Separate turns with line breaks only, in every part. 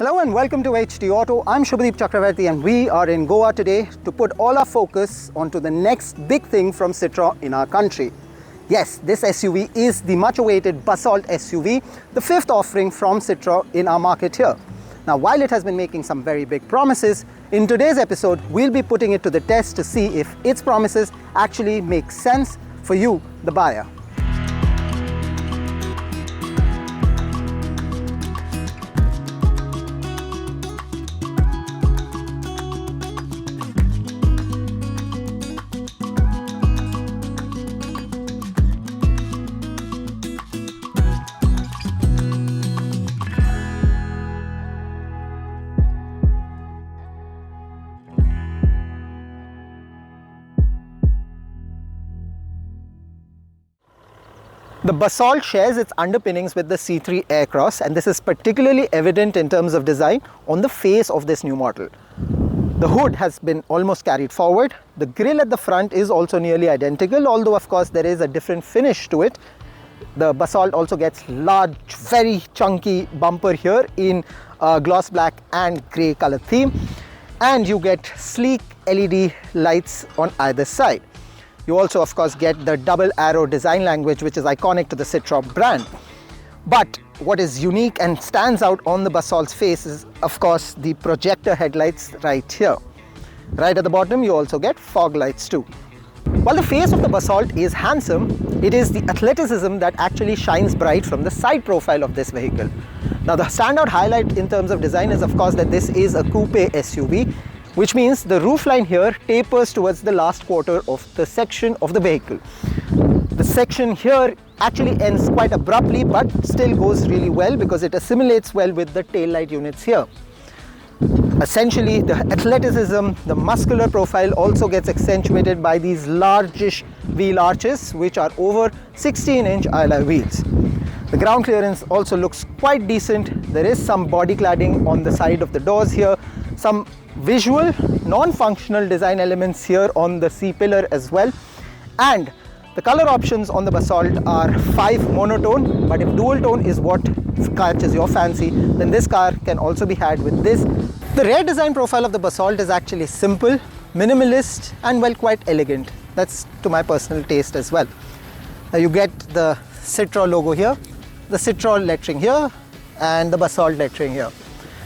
Hello and welcome to HT Auto. I'm Shubhadeep Chakravarti and we are in Goa today to put all our focus onto the next big thing from Citroen in our country. Yes, this SUV is the much awaited Basalt SUV, the fifth offering from Citroen in our market here. Now, while it has been making some very big promises, in today's episode, we'll be putting it to the test to see if its promises actually make sense for you, the buyer. The Basalt shares its underpinnings with the C3 Aircross, and this is particularly evident in terms of design on the face of this new model. The hood has been almost carried forward. The grille at the front is also nearly identical, although of course there is a different finish to it. The Basalt also gets large, very chunky bumper here in gloss black and grey color theme, and you get sleek LED lights on either side. You also, of course, get the double arrow design language, which is iconic to the Citroen brand. But what is unique and stands out on the Basalt's face is, of course, the projector headlights right here. Right at the bottom, you also get fog lights too. While the face of the Basalt is handsome, it is the athleticism that actually shines bright from the side profile of this vehicle. Now, the standout highlight in terms of design is, of course, that this is a coupe SUV, which means the roofline here tapers towards the last quarter of the section of the vehicle. The section here actually ends quite abruptly but still goes really well because it assimilates well with the tail light units here. Essentially, the athleticism, the muscular profile also gets accentuated by these largish wheel arches, which are over 16-inch alloy wheels. The ground clearance also looks quite decent. There is some body cladding on the side of the doors here, some visual non-functional design elements here on the C-pillar as well, and the color options on the Basalt are 5 monotone, but if dual tone is what catches your fancy, then this car can also be had with this. The rear design profile of the Basalt is actually simple, minimalist, and well, quite elegant. That's to my personal taste as well. Now you get the Citroen logo here, the Citroen lettering here, and the Basalt lettering here.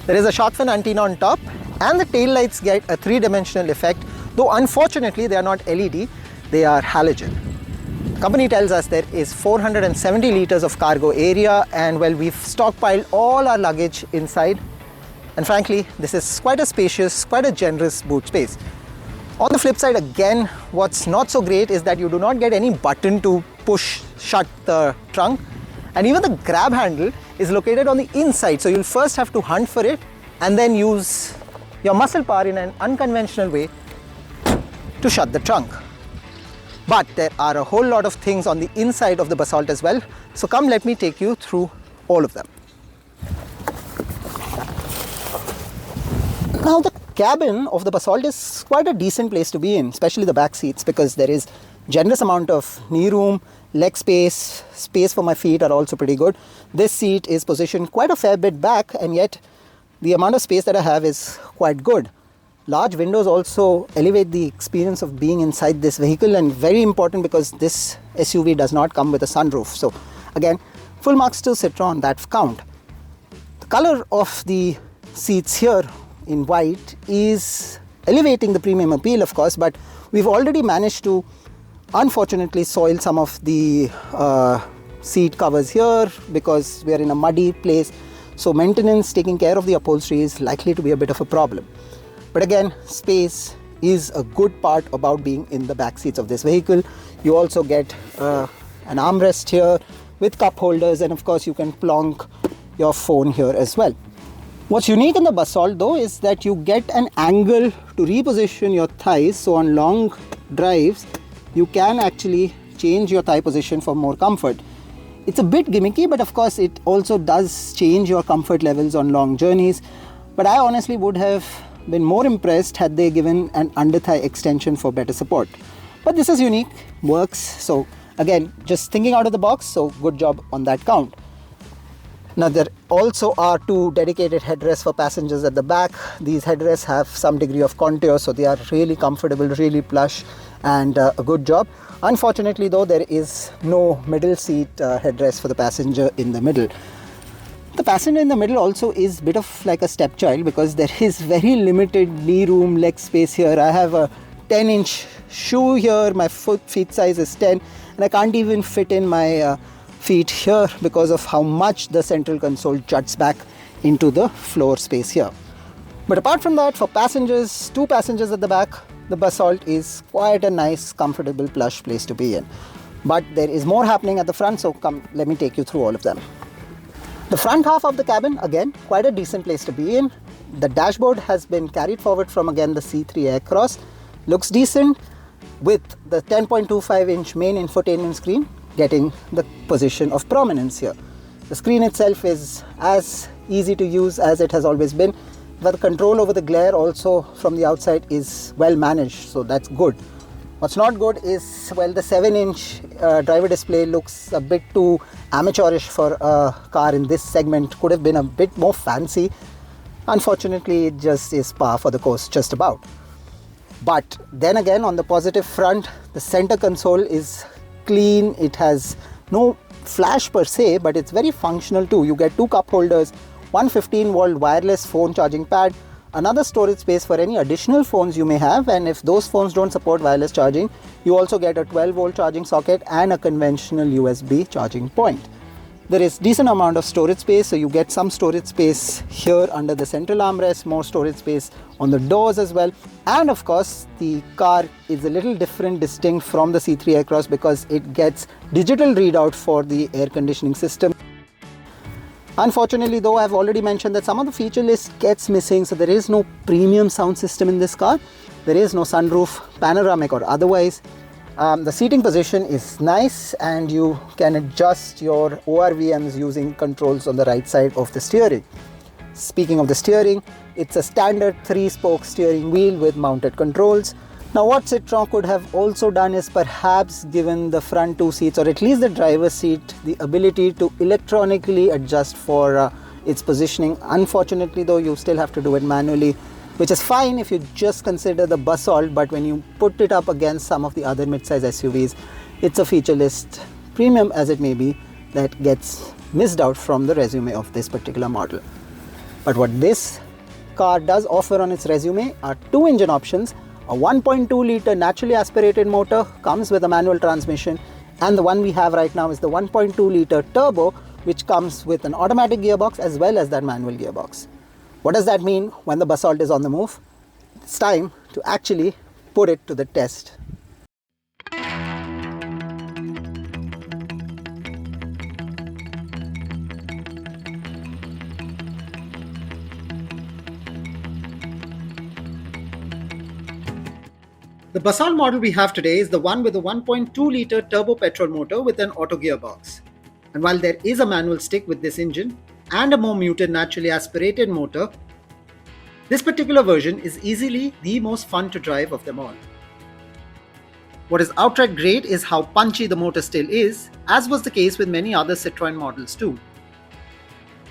There is a shark fin antenna on top, and the tail lights get a 3-dimensional effect, though unfortunately they are not LED, they are halogen. The company tells us there is 470 liters of cargo area, and well, we've stockpiled all our luggage inside, and frankly this is quite a spacious, quite a generous boot space. On the flip side again, what's not so great is that you do not get any button to push shut the trunk, and even the grab handle is located on the inside, so you'll first have to hunt for it and then use your muscle power in an unconventional way to shut the trunk. But there are a whole lot of things on the inside of the Basalt as well, so come let me take you through all of them. Now, the cabin of the Basalt is quite a decent place to be in, especially the back seats, because there is generous amount of knee room, leg space, space for my feet are also pretty good. This seat is positioned quite a fair bit back, and yet the amount of space that I have is quite good. Large windows also elevate the experience of being inside this vehicle, and very important because this SUV does not come with a sunroof. So again, full marks to Citroen on that count. The color of the seats here in white is elevating the premium appeal, of course, but we've already managed to unfortunately soil some of the seat covers here because we are in a muddy place. So maintenance, taking care of the upholstery is likely to be a bit of a problem. But again, space is a good part about being in the back seats of this vehicle. You also get an armrest here with cup holders, and of course you can plonk your phone here as well. What's unique in the Basalt though is that you get an angle to reposition your thighs. So on long drives, you can actually change your thigh position for more comfort. It's a bit gimmicky, but of course it also does change your comfort levels on long journeys. But I honestly would have been more impressed had they given an under thigh extension for better support. But this is unique, works. So again, just thinking out of the box, so good job on that count. Now there also are two dedicated headrests for passengers at the back. These headrests have some degree of contour, so they are really comfortable, really plush, and a good job. Unfortunately though, there is no middle seat headrest for the passenger in the middle. The passenger in the middle also is a bit of like a stepchild because there is very limited knee room, leg space here. I have a 10-inch shoe here, my feet size is 10, and I can't even fit in my feet here because of how much the central console juts back into the floor space here. But apart from that, for passengers, two passengers at the back, the Basalt is quite a nice, comfortable, plush place to be in. But there is more happening at the front, so come, let me take you through all of them. The front half of the cabin, again, quite a decent place to be in. The dashboard has been carried forward from, again, the C3 Aircross. Looks decent with the 10.25-inch main infotainment screen getting the position of prominence here. The screen itself is as easy to use as it has always been, but the control over the glare also from the outside is well managed, so that's good. What's not good is, well, the 7-inch driver display looks a bit too amateurish for a car in this segment. Could have been a bit more fancy. Unfortunately, it just is par for the course, just about. But then again, on the positive front, the center console is clean. It has no flash per se, but it's very functional too. You get two cup holders, one 15-volt wireless phone charging pad, another storage space for any additional phones you may have, and if those phones don't support wireless charging, you also get a 12-volt charging socket and a conventional USB charging point. There is decent amount of storage space, so you get some storage space here under the central armrest, more storage space on the doors as well. And of course, the car is a little different, distinct from the C3 Aircross because it gets digital readout for the air conditioning system. Unfortunately though, I've already mentioned that some of the feature list gets missing, so there is no premium sound system in this car. There is no sunroof, panoramic or otherwise. The seating position is nice and you can adjust your ORVMs using controls on the right side of the steering. Speaking of the steering, it's a standard 3-spoke steering wheel with mounted controls. Now what Citroen could have also done is perhaps given the front two seats, or at least the driver's seat, the ability to electronically adjust for its positioning. Unfortunately though, you still have to do it manually, which is fine if you just consider the Basalt, but when you put it up against some of the other mid-size SUVs, it's a feature list, premium as it may be, that gets missed out from the resume of this particular model. But what this car does offer on its resume are two engine options. A 1.2-litre naturally aspirated motor comes with a manual transmission, and the one we have right now is the 1.2-litre turbo, which comes with an automatic gearbox as well as that manual gearbox. What does that mean when the Basalt is on the move? It's time to actually put it to the test. The Basalt model we have today is the one with a 1.2-litre turbo petrol motor with an auto gearbox. And while there is a manual stick with this engine and a more muted naturally aspirated motor, this particular version is easily the most fun to drive of them all. What is outright great is how punchy the motor still is, as was the case with many other Citroen models too.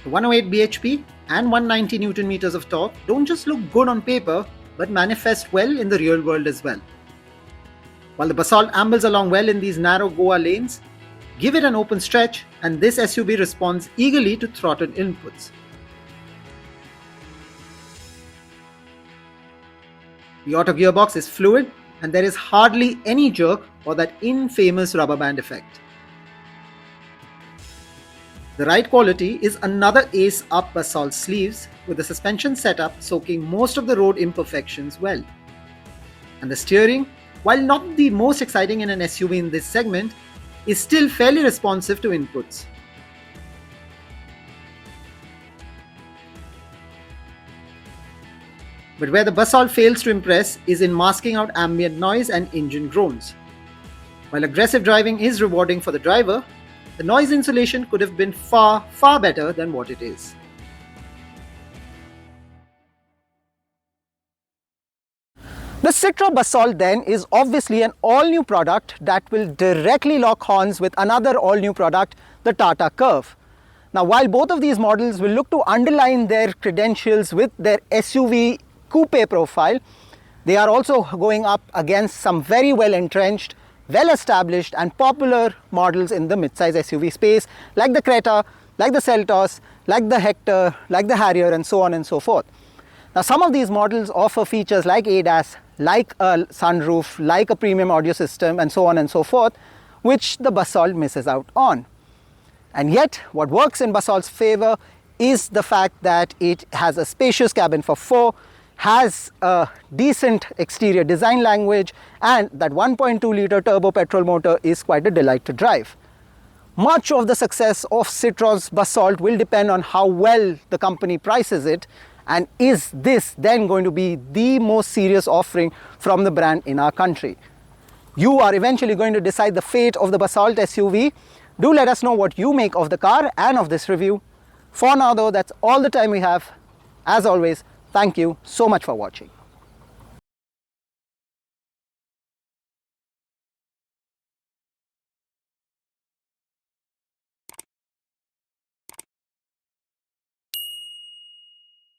The 108 bhp and 190 Nm of torque don't just look good on paper, but manifest well in the real world as well. While the Basalt ambles along well in these narrow Goa lanes, give it an open stretch and this SUV responds eagerly to throttle inputs. The auto gearbox is fluid and there is hardly any jerk or that infamous rubber band effect. The ride quality is another ace up Basalt's sleeves, with the suspension setup soaking most of the road imperfections well. And the steering, while not the most exciting in an SUV in this segment, is still fairly responsive to inputs. But where the Basalt fails to impress is in masking out ambient noise and engine groans. While aggressive driving is rewarding for the driver, the noise insulation could have been far better than what it is. The Citroen Basalt then is obviously an all-new product that will directly lock horns with another all-new product, the Tata Curvv. Now, while both of these models will look to underline their credentials with their SUV coupe profile, they are also going up against some very well entrenched, well established and popular models in the midsize SUV space, like the Creta, like the Seltos, like the Hector, like the Harrier, and so on and so forth. Now, some of these models offer features like ADAS, like a sunroof, like a premium audio system, and so on and so forth, which the Basalt misses out on. And yet, what works in Basalt's favor is the fact that it has a spacious cabin for 4, has a decent exterior design language, and that 1.2-litre turbo petrol motor is quite a delight to drive. Much of the success of Citroen's Basalt will depend on how well the company prices it, and is this then going to be the most serious offering from the brand in our country. You are eventually going to decide the fate of the Basalt SUV. Do let us know what you make of the car and of this review. For now though, that's all the time we have. As always, thank you so much for watching.